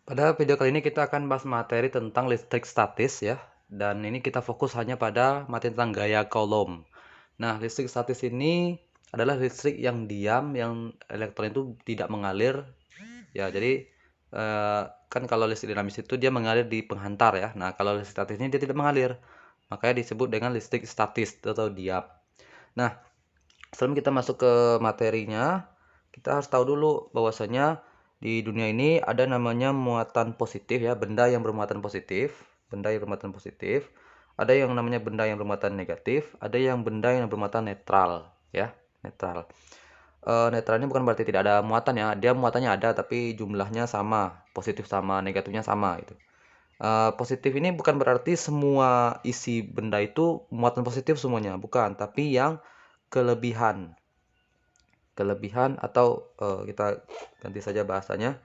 Pada video kali ini kita akan bahas materi tentang listrik statis ya. Dan ini kita fokus hanya pada materi tentang gaya Coulomb. Nah, listrik statis ini adalah listrik yang diam, yang elektron itu tidak mengalir. Ya, jadi kan kalau listrik dinamis itu dia mengalir di penghantar ya. Nah, kalau listrik statis ini dia tidak mengalir. Makanya disebut dengan listrik statis atau diam. Nah, sebelum kita masuk ke materinya, kita harus tahu dulu bahwasanya di dunia ini ada namanya muatan positif ya, benda yang bermuatan positif, benda yang bermuatan positif. Ada yang namanya benda yang bermuatan negatif, ada yang benda yang bermuatan netral ya, netral. Netral ini bukan berarti tidak ada muatan ya, dia muatannya ada tapi jumlahnya sama, positif sama negatifnya sama gitu. Positif ini bukan berarti semua isi benda itu muatan positif semuanya, bukan, tapi yang kelebihan kelebihan atau kita ganti saja bahasanya,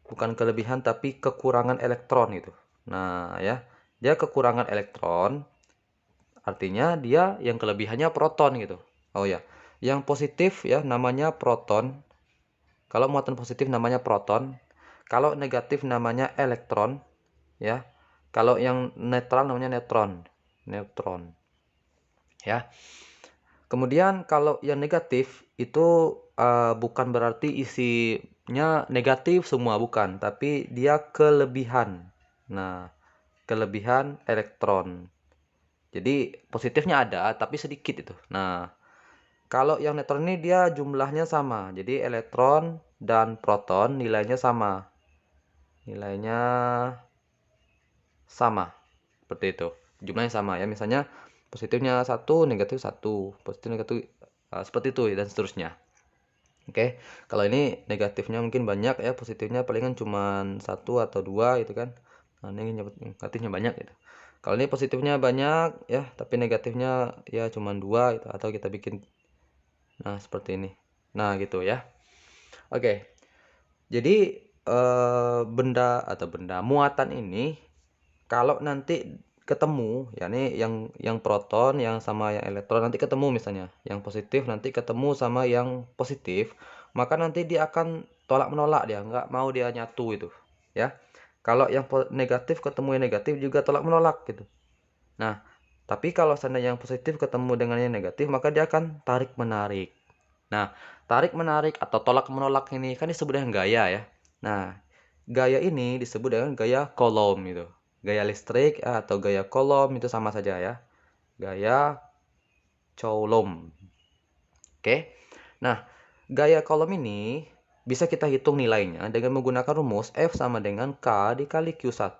bukan kelebihan tapi kekurangan elektron gitu. Nah ya, dia kekurangan elektron artinya dia yang kelebihannya proton gitu. Oh ya, yang positif ya namanya proton. Kalau muatan positif namanya proton, kalau negatif namanya elektron ya. Kalau yang netral namanya neutron. Neutron ya. Kemudian kalau yang negatif itu bukan berarti isinya negatif semua, bukan, tapi dia kelebihan. Nah, kelebihan elektron. Jadi positifnya ada tapi sedikit itu. Nah, kalau yang neutron ini dia jumlahnya sama. Jadi elektron dan proton nilainya sama. Nilainya sama. Seperti itu. Jumlahnya sama ya. Misalnya positifnya satu, negatif satu, positif negatif seperti itu dan seterusnya. Oke, kalau ini negatifnya mungkin banyak ya, positifnya palingan cuma satu atau dua gitu kan. Nah, ini negatifnya banyak gitu. Kalau ini positifnya banyak ya, tapi negatifnya ya cuma dua gitu, atau kita bikin nah seperti ini. Nah gitu ya. Oke, jadi benda atau benda muatan ini kalau nanti ketemu, yakni yang proton yang sama yang elektron nanti ketemu misalnya, yang positif nanti ketemu sama yang positif, maka nanti dia akan tolak menolak, dia nggak mau dia nyatu itu, ya. Kalau yang negatif ketemu yang negatif juga tolak menolak gitu. Nah, tapi kalau seandainya yang positif ketemu dengan yang negatif, maka dia akan tarik menarik. Nah, tarik menarik atau tolak menolak ini kan disebut dengan gaya ya. Nah, gaya ini disebut dengan gaya Coulomb gitu. Gaya listrik atau gaya Coulomb itu sama saja ya. Gaya Coulomb. Oke. Nah, gaya Coulomb ini bisa kita hitung nilainya dengan menggunakan rumus F sama dengan K dikali Q1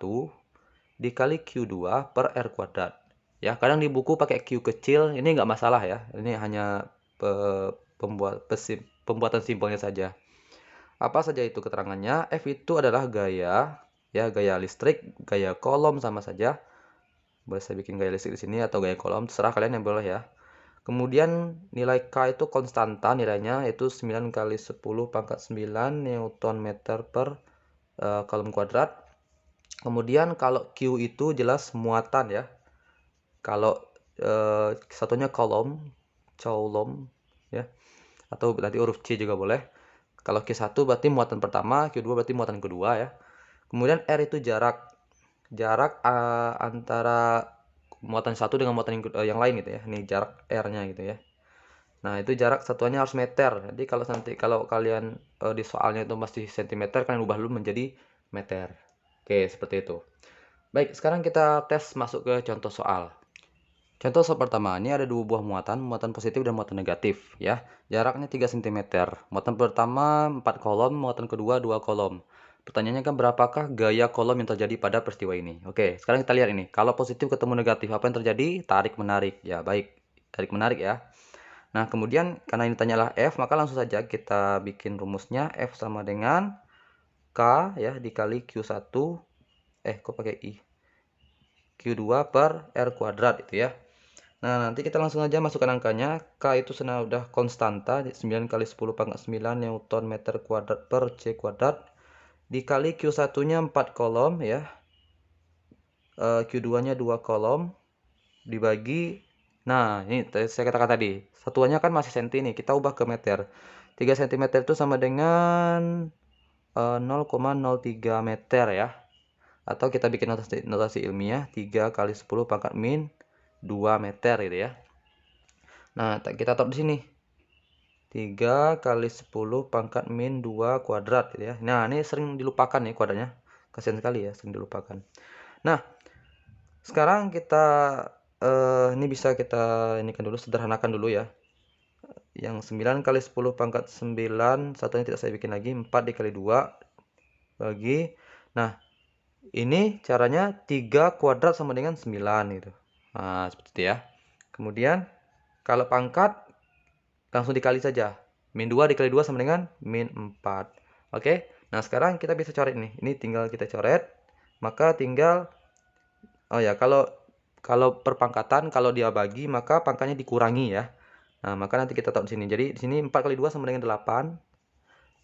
dikali Q2 per R kuadrat. Ya, kadang di buku pakai Q kecil, ini nggak masalah ya. Ini hanya pembuatan simbolnya saja. Apa saja itu keterangannya? F itu adalah gaya, ya gaya listrik, gaya Coulomb sama saja. Boleh saya bikin gaya listrik di sini atau gaya Coulomb, terserah kalian yang boleh ya. Kemudian nilai K itu konstanta nilainya yaitu 9 kali 10 pangkat 9 Newton meter per Coulomb kuadrat. Kemudian kalau Q itu jelas muatan ya. Kalau satunya Coulomb, Coulomb ya. Atau nanti huruf C juga boleh. Kalau Q1 berarti muatan pertama, Q2 berarti muatan kedua ya. Kemudian R itu jarak. Jarak antara muatan satu dengan muatan yang lain gitu ya. Ini jarak R-nya gitu ya. Nah, itu jarak satuannya harus meter. Jadi kalau kalian di soalnya itu masih sentimeter, kalian ubah dulu menjadi meter. Oke, seperti itu. Baik, sekarang kita tes masuk ke contoh soal. Contoh soal pertama, ini ada dua buah muatan, muatan positif dan muatan negatif ya. Jaraknya 3 cm. Muatan pertama 4 kolom, muatan kedua 2 kolom. Pertanyaannya kan berapakah gaya kolom yang terjadi pada peristiwa ini? Oke, sekarang kita lihat ini. Kalau positif ketemu negatif, apa yang terjadi? Tarik menarik. Ya, baik. Tarik menarik ya. Nah, kemudian karena ini tanyalah F, maka langsung saja kita bikin rumusnya. F sama dengan K ya dikali Q1. Kok pakai I? Q2 per R kuadrat itu ya. Nah, nanti kita langsung aja masukkan angkanya. K itu sudah konstanta, 9 kali 10 pangkat 9 Newton meter kuadrat per C kuadrat. Dikali Q1-nya 4 kolom ya. Q2-nya 2 kolom. Dibagi. Nah, ini saya katakan tadi. Satuannya kan masih senti nih. Kita ubah ke meter. 3 cm itu sama dengan 0,03 meter ya. Atau kita bikin notasi ilmiah 3 kali 10 pangkat min 2 meter gitu ya. Nah, kita taruh di sini. 3 kali 10 pangkat min 2 kuadrat gitu ya. Nah, ini sering dilupakan nih kuadratnya. Kasihan sekali ya, sering dilupakan. Nah, sekarang kita ini bisa kita ini kan dulu, sederhanakan dulu ya. Yang 9 kali 10 pangkat 9, satunya tidak saya bikin lagi, 4 dikali 2 bagi. Nah, ini caranya 3 kuadrat sama dengan 9 gitu. Nah, seperti itu ya. Kemudian kalau pangkat langsung dikali saja. Min 2 dikali 2 sama dengan min 4. Oke. Nah, sekarang kita bisa coret nih. Ini tinggal kita coret. Maka tinggal kalau perpangkatan, kalau dia bagi maka pangkatnya dikurangi ya. Nah, maka nanti kita tahu di sini. Jadi di sini 4 kali 2 sama dengan 8.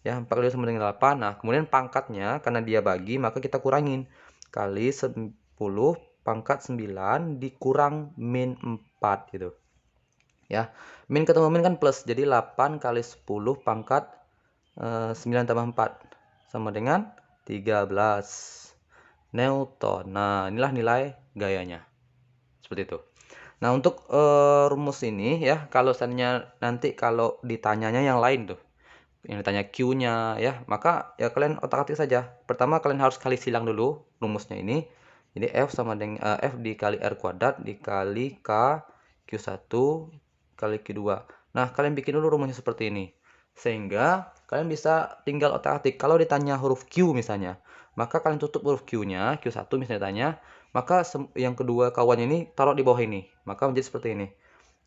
Ya, 4 kali 2 sama dengan 8. Nah, kemudian pangkatnya karena dia bagi maka kita kurangin. Kali 10 pangkat 9 dikurang min 4 gitu. Ya. Min ketemu min kan plus. Jadi 8 kali 10 pangkat 9 tambah 4 sama dengan 13 Newton. Nah, inilah nilai gayanya. Seperti itu. Nah, untuk rumus ini ya, kalau seandainya nanti kalau ditanyanya yang lain tuh, yang ditanya Q-nya ya, maka ya kalian otak-atik saja. Pertama kalian harus kali silang dulu rumusnya ini. Jadi F sama dengan F dikali R kuadrat dikali K Q1 kali Q2. Nah, kalian bikin dulu rumusnya seperti ini. Sehingga kalian bisa tinggal otak-atik. Kalau ditanya huruf Q misalnya, maka kalian tutup huruf Q-nya, Q1 misalnya tanya, maka yang kedua kawannya ini taruh di bawah ini. Maka menjadi seperti ini.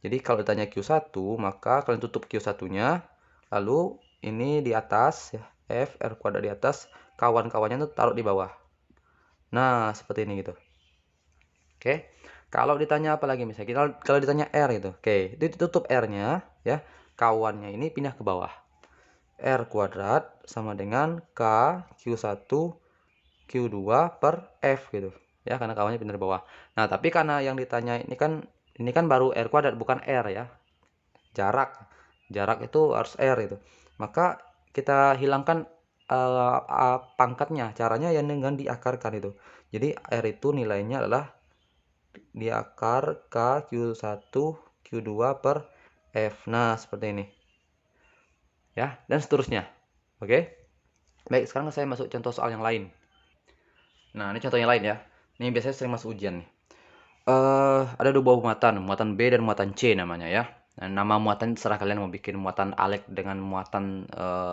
Jadi kalau ditanya Q1, maka kalian tutup Q1-nya, lalu ini di atas ya, F R kuadrat di atas, kawan-kawannya tuh taruh di bawah. Nah, seperti ini gitu. Oke. Kalau ditanya apa lagi misalnya, kalau ditanya R itu. Oke, itu ditutup R-nya ya. Kawannya ini pindah ke bawah. R kuadrat sama dengan K Q1 Q2 per F gitu. Ya, karena kawannya pindah ke bawah. Nah, tapi karena yang ditanya ini kan baru R kuadrat bukan R ya. Jarak itu harus R itu. Maka kita hilangkan pangkatnya. Caranya yang dengan diakarkan itu. Jadi R itu nilainya adalah diakar K Q1 Q2 per F. Nah, seperti ini. Ya, dan seterusnya. Oke. Baik, sekarang saya masuk contoh soal yang lain. Nah, ini contoh yang lain ya. Ini biasanya sering masuk ujian nih. Ada dua buah muatan B dan muatan C namanya ya. Nah, nama muatan terserah kalian mau bikin muatan alek dengan muatan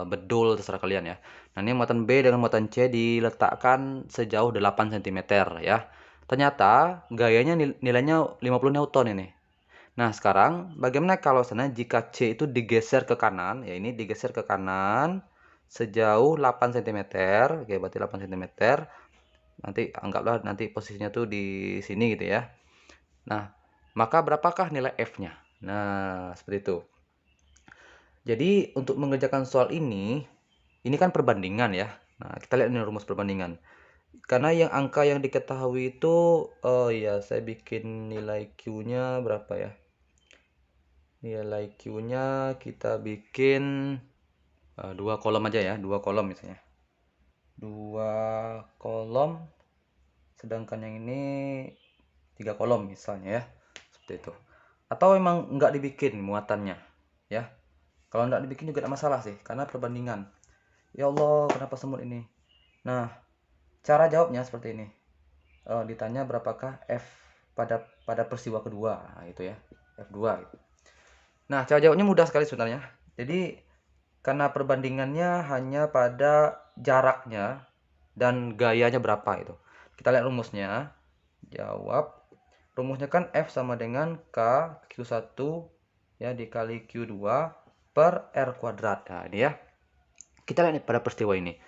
bedul terserah kalian ya. Nah, ini muatan B dengan muatan C diletakkan sejauh 8 cm ya. Ternyata gayanya nilainya 50 Newton ini. Nah, sekarang bagaimana kalau sana jika C itu digeser ke kanan, ya ini digeser ke kanan sejauh 8 cm. Oke, berarti 8 cm. Nanti anggaplah nanti posisinya tuh di sini gitu ya. Nah, maka berapakah nilai F-nya? Nah, seperti itu. Jadi, untuk mengerjakan soal ini kan perbandingan ya. Nah, kita lihat ini rumus perbandingan. Karena yang angka yang diketahui itu, oh ya, saya bikin nilai Q-nya berapa ya? Nilai Q-nya kita bikin 2 kolom aja ya, 2 kolom misalnya. 2 kolom, sedangkan yang ini 3 kolom misalnya ya. Seperti itu. Atau memang nggak dibikin muatannya ya. Kalau nggak dibikin juga tidak masalah sih, karena perbandingan. Ya Allah, kenapa semut ini? Nah, cara jawabnya seperti ini. Ditanya berapakah F pada peristiwa kedua, nah, itu ya, F2. Gitu. Nah, cara jawabnya mudah sekali sebenarnya. Jadi, karena perbandingannya hanya pada jaraknya dan gayanya berapa itu. Kita lihat rumusnya. Jawab. Rumusnya kan F sama dengan K Q1 ya dikali Q2 per R kuadrat. Nah, ini ya. Kita lihat nih pada peristiwa ini.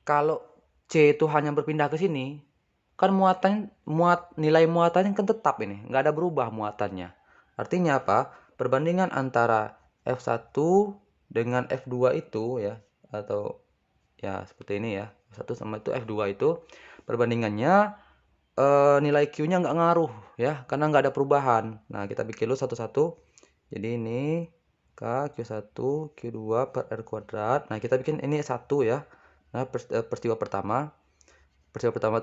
Kalau C itu hanya berpindah ke sini, kan nilai muatannya kan tetap ini, nggak ada berubah muatannya. Artinya apa? Perbandingan antara F1 dengan F2 itu ya, atau ya seperti ini ya, F1 sama itu F2 itu, perbandingannya nilai Q-nya nggak ngaruh ya, karena nggak ada perubahan. Nah, kita bikin dulu satu-satu. Jadi ini K Q1 Q2 per R kuadrat. Nah, kita bikin ini 1 ya. Nah, peristiwa pertama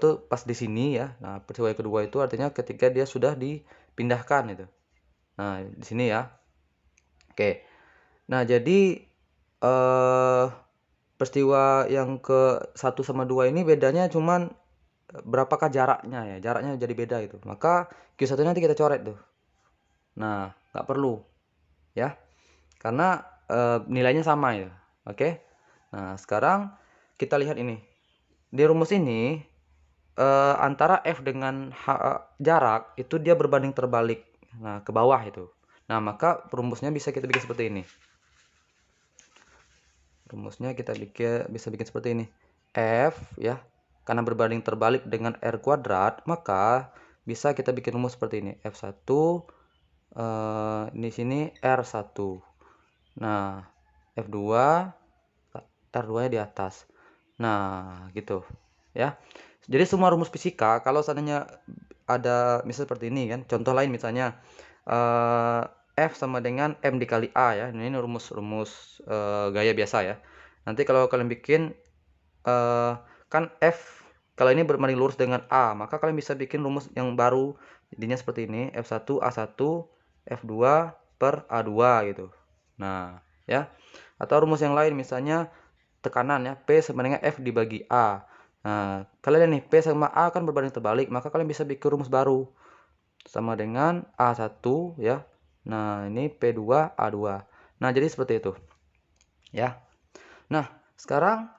tuh pas di sini ya. Nah, peristiwa yang kedua itu artinya ketika dia sudah dipindahkan itu. Nah, di sini ya. Oke. Nah, jadi eh peristiwa yang ke satu sama 2 ini bedanya cuman berapakah jaraknya ya. Jaraknya jadi beda itu. Maka Q1 nanti kita coret tuh. Nah, nggak perlu ya. Karena nilainya sama ya. Oke. Nah, sekarang kita lihat ini. Di rumus ini antara F dengan jarak itu dia berbanding terbalik. Nah, ke bawah itu. Nah, maka rumusnya bisa kita bikin seperti ini. Rumusnya kita bisa bikin seperti ini. F ya, karena berbanding terbalik dengan R kuadrat, maka bisa kita bikin rumus seperti ini. F1 di sini R1. Nah, F2 R2-nya di atas. Nah, gitu. Ya. Jadi semua rumus fisika kalau seandainya ada misal seperti ini kan. Contoh lain misalnya eh, F sama dengan M dikali A ya. Ini rumus-rumus gaya biasa ya. Nanti kalau kalian bikin kan F kalau ini berbanding lurus dengan A, maka kalian bisa bikin rumus yang baru. Jadinya seperti ini, F1 A1 F2 per A2 gitu. Nah, ya. Atau rumus yang lain misalnya tekanan ya, P sama dengan F dibagi A. Nah, kalian nih P sama A kan berbanding terbalik, maka kalian bisa bikin rumus baru sama dengan A1 ya. Nah, ini P2 A2. Nah, jadi seperti itu. Ya. Nah, sekarang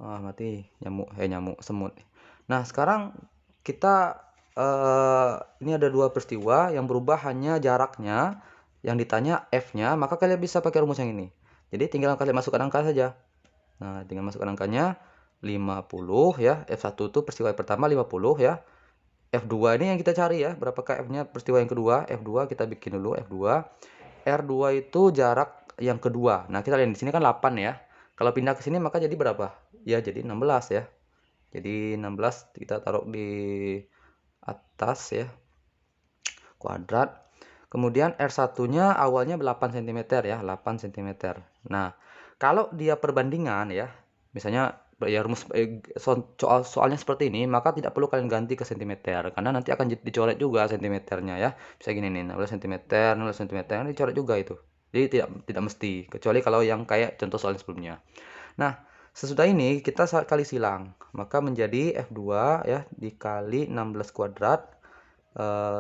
mati nyamuk semut. Nah, sekarang kita ini ada dua peristiwa yang berubah hanya jaraknya, yang ditanya F-nya, maka kalian bisa pakai rumus yang ini. Jadi tinggal kalian masukkan angka saja. Nah, tinggal masukkan angkanya 50 ya. F1 itu peristiwa yang pertama 50 ya. F2 ini yang kita cari ya. Berapakah F-nya peristiwa yang kedua? F2 kita bikin dulu F2. R2 itu jarak yang kedua. Nah, kita lihat di sini kan 8 ya. Kalau pindah ke sini maka jadi berapa? Ya, jadi 16 ya. Jadi 16 kita taruh di atas ya. Kuadrat. Kemudian R1-nya awalnya 8 cm ya, 8 cm. Nah, kalau dia perbandingan ya, misalnya ya rumus soalnya seperti ini, maka tidak perlu kalian ganti ke cm karena nanti akan dicoret juga cm-nya ya. Bisa gini nih, 16 cm, 16 cm, kan dicoret juga itu. Jadi tidak mesti, kecuali kalau yang kayak contoh soal sebelumnya. Nah, sesudah ini kita kali silang, maka menjadi F2 ya dikali 16 kuadrat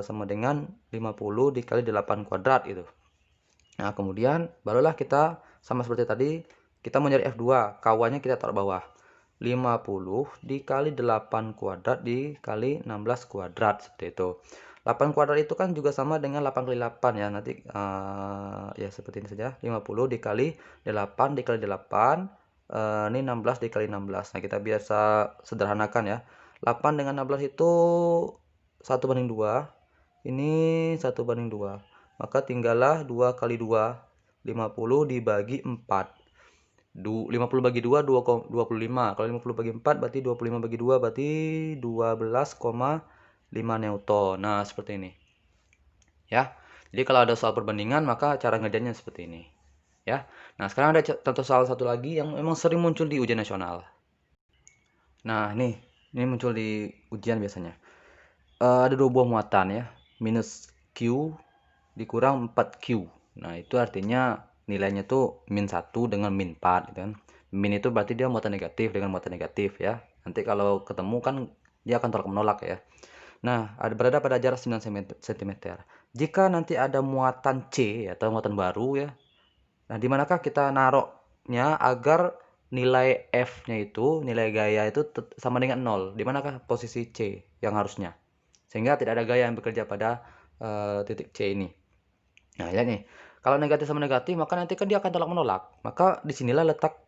sama dengan 50 dikali 8 kuadrat itu. Nah, kemudian barulah kita sama seperti tadi, kita mau nyari F2, kawannya kita taruh bawah. 50 dikali 8 kuadrat dikali 16 kuadrat, seperti itu. 8 kuadrat itu kan juga sama dengan 8 kali 8 ya, nanti ya seperti ini saja. 50 dikali 8 dikali 8, ini 16 dikali 16. Nah, kita biasa sederhanakan ya. 8 dengan 16 itu 1/2. Ini 1/2. Maka tinggallah 2 kali 2. 50 dibagi 4. 50 bagi 2, 25. Kalau 50 bagi 4 berarti 25 bagi 2 berarti 12,5 Newton. Nah, seperti ini. Ya. Jadi kalau ada soal perbandingan maka cara ngerjainnya seperti ini. Ya. Nah, sekarang ada contoh soal satu lagi yang memang sering muncul di ujian nasional. Nah, ini muncul di ujian biasanya. Ada dua buah muatan ya, minus Q dikurang 4Q. Nah, itu artinya nilainya tuh min 1 dengan min 4 gitu kan. Min itu berarti dia muatan negatif dengan muatan negatif ya. Nanti kalau ketemu kan dia akan tolak menolak ya. Nah, berada pada jarak 9 cm. Jika nanti ada muatan C atau muatan baru ya. Nah, di manakah kita naruhnya agar nilai F-nya itu, nilai gaya itu sama dengan 0? Di manakah posisi C yang harusnya? Sehingga tidak ada gaya yang bekerja pada titik C ini. Nah, ya nih. Kalau negatif sama negatif, maka nanti kan dia akan tolak menolak. Maka disinilah letak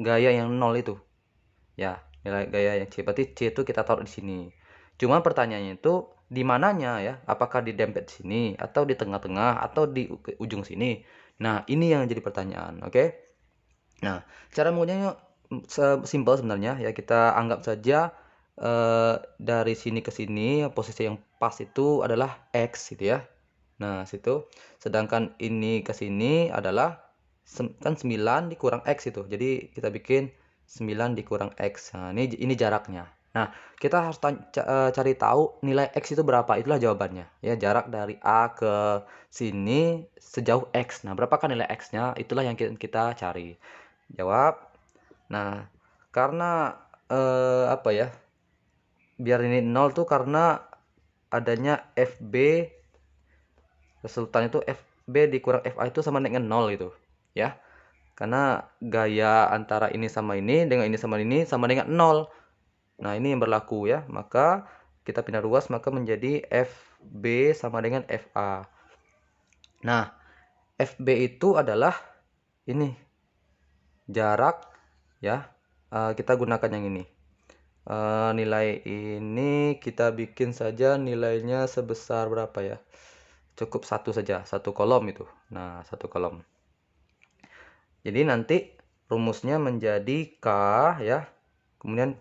gaya yang 0 itu. Ya, nilai gaya yang C. Berarti C itu kita taruh di sini. Cuma pertanyaannya itu di mananya ya? Apakah di dempet sini atau di tengah-tengah atau di ujung sini? Nah, ini yang jadi pertanyaan, oke? Nah, cara mengujinya simpel sebenarnya ya. Kita anggap saja dari sini ke sini posisi yang pas itu adalah X gitu ya. Nah, situ. Sedangkan ini ke sini adalah kan 9 dikurang X itu. Jadi kita bikin 9 dikurang X. Nah, ini jaraknya. Nah, kita harus cari tahu nilai X itu berapa. Itulah jawabannya. Ya, jarak dari A ke sini sejauh X. Nah, berapakah nilai X-nya? Itulah yang kita cari. Jawab. Nah, karena apa ya? Biar ini 0 tuh karena adanya FB, resultan itu FB dikurang FA itu sama dengan 0 gitu. Ya. Karena gaya antara ini sama ini dengan ini sama dengan 0. Nah, ini yang berlaku ya. Maka kita pindah ruas maka menjadi FB sama dengan FA. Nah, FB itu adalah ini jarak ya. Kita gunakan yang ini. Nilai ini kita bikin saja nilainya sebesar berapa ya? Cukup satu saja, satu kolom itu. Nah, satu kolom. Jadi nanti rumusnya menjadi K ya. Kemudian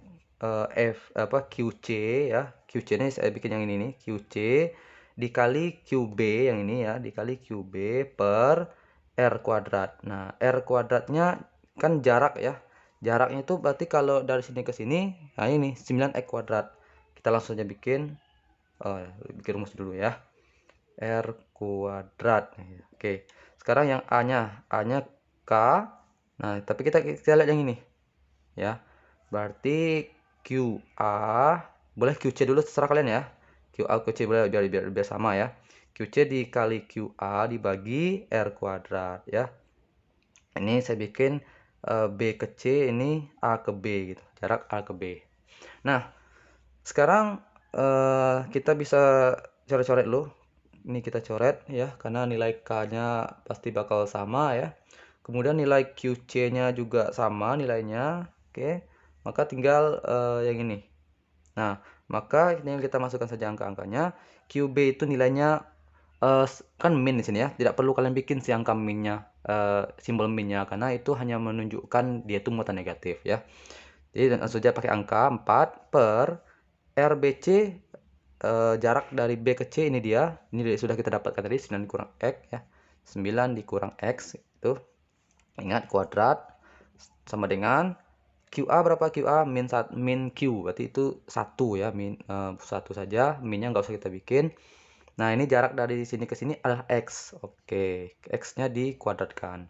QC ya. QC ini saya bikin yang ini nih, QC dikali QB yang ini ya, dikali QB per R kuadrat. Nah, R kuadratnya kan jarak ya. Jaraknya itu berarti kalau dari sini ke sini, nah ini 9x kuadrat. Kita langsung aja bikin rumus dulu ya. R kuadrat. Oke. Sekarang yang A-nya K. Nah, tapi kita lihat yang ini. Ya. Berarti QA, boleh QC dulu terserah kalian ya. QA QC boleh biar sama ya. QC dikali QA dibagi R kuadrat ya. Ini saya bikin B ke C, ini A ke B gitu. Jarak A ke B. Nah, sekarang kita bisa coret-coret dulu. Ini kita coret ya, karena nilai K-nya pasti bakal sama ya. Kemudian nilai QC-nya juga sama nilainya. Oke. Maka tinggal yang ini. Nah, maka tinggal kita masukkan saja angka-angkanya. QB itu nilainya kan min di sini ya. Tidak perlu kalian bikin si angka minnya, simbol minnya, karena itu hanya menunjukkan dia itu muatan negatif ya. Jadi langsung saja pakai angka 4 per RBC, jarak dari B ke C ini dia. Ini sudah kita dapatkan tadi 9 dikurang X ya. 9 dikurang X itu. Ingat kuadrat sama dengan QA berapa? QA min Q, berarti itu 1 ya, min 1 saja, minnya nggak usah kita bikin. Nah, ini jarak dari sini ke sini adalah X. Oke, X-nya dikuadratkan.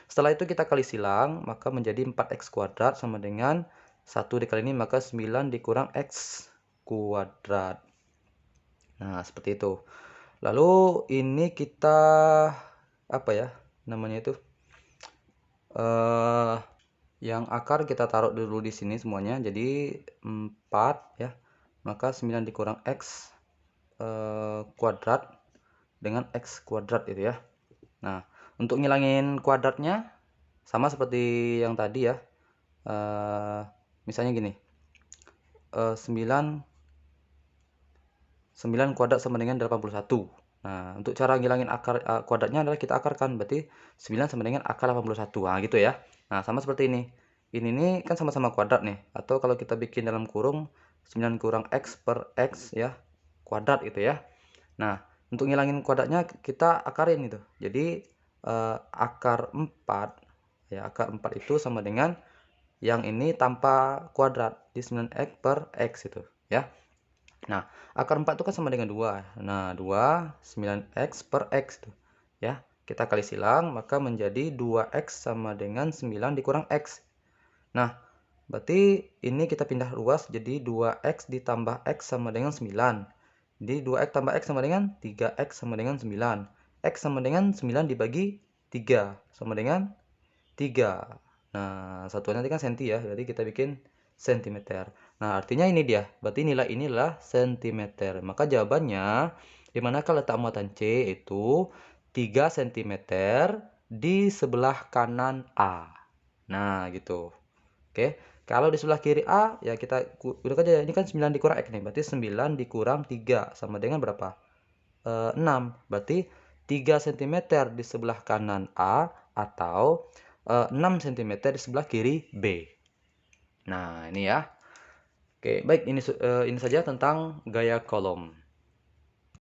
Setelah itu kita kali silang, maka menjadi 4X kuadrat sama dengan 1 dikali ini, maka 9 dikurang X kuadrat. Nah, seperti itu. Lalu ini kita apa ya namanya itu? Yang akar kita taruh dulu di sini semuanya. Jadi 4 ya. Maka 9 dikurang X kuadrat dengan X kuadrat itu ya. Nah, untuk ngilangin kuadratnya sama seperti yang tadi ya. Misalnya gini. 9 kuadrat sama dengan 81. Nah, untuk cara ngilangin akar kuadratnya adalah kita akarkan, berarti 9 sama dengan akar 81. Nah, gitu ya. Nah, sama seperti ini. Ini kan sama-sama kuadrat nih. Atau kalau kita bikin dalam kurung 9 kurang X per X ya, kuadrat gitu ya. Nah, untuk ngilangin kuadratnya kita akarin gitu. Jadi akar 4 ya, akar 4 itu sama dengan yang ini tanpa kuadrat di 9x per X itu ya. Nah, akar 4 itu kan sama dengan 2. Nah, 2 9x per X tuh. Ya, kita kali silang maka menjadi 2x sama dengan 9 dikurang X. Nah, berarti ini kita pindah ruas jadi 2x ditambah X sama dengan 9. Jadi 2x tambah X sama dengan 3x sama dengan 9. X sama dengan 9 dibagi 3 sama dengan 3. Nah, satuannya nanti kan senti ya. Jadi kita bikin sentimeter. Nah, artinya ini dia. Berarti nilai ini adalah sentimeter. Maka jawabannya, di manakah letak muatan C itu 3 cm di sebelah kanan A. Nah, gitu. Oke. Kalau di sebelah kiri A, ya kita gunakan aja. Ini kan 9 dikurang X nih. Berarti 9 dikurang 3 sama dengan berapa? 6. Berarti 3 cm di sebelah kanan A atau 6 cm di sebelah kiri B. Nah, ini ya. Oke, baik ini saja tentang gaya kolom.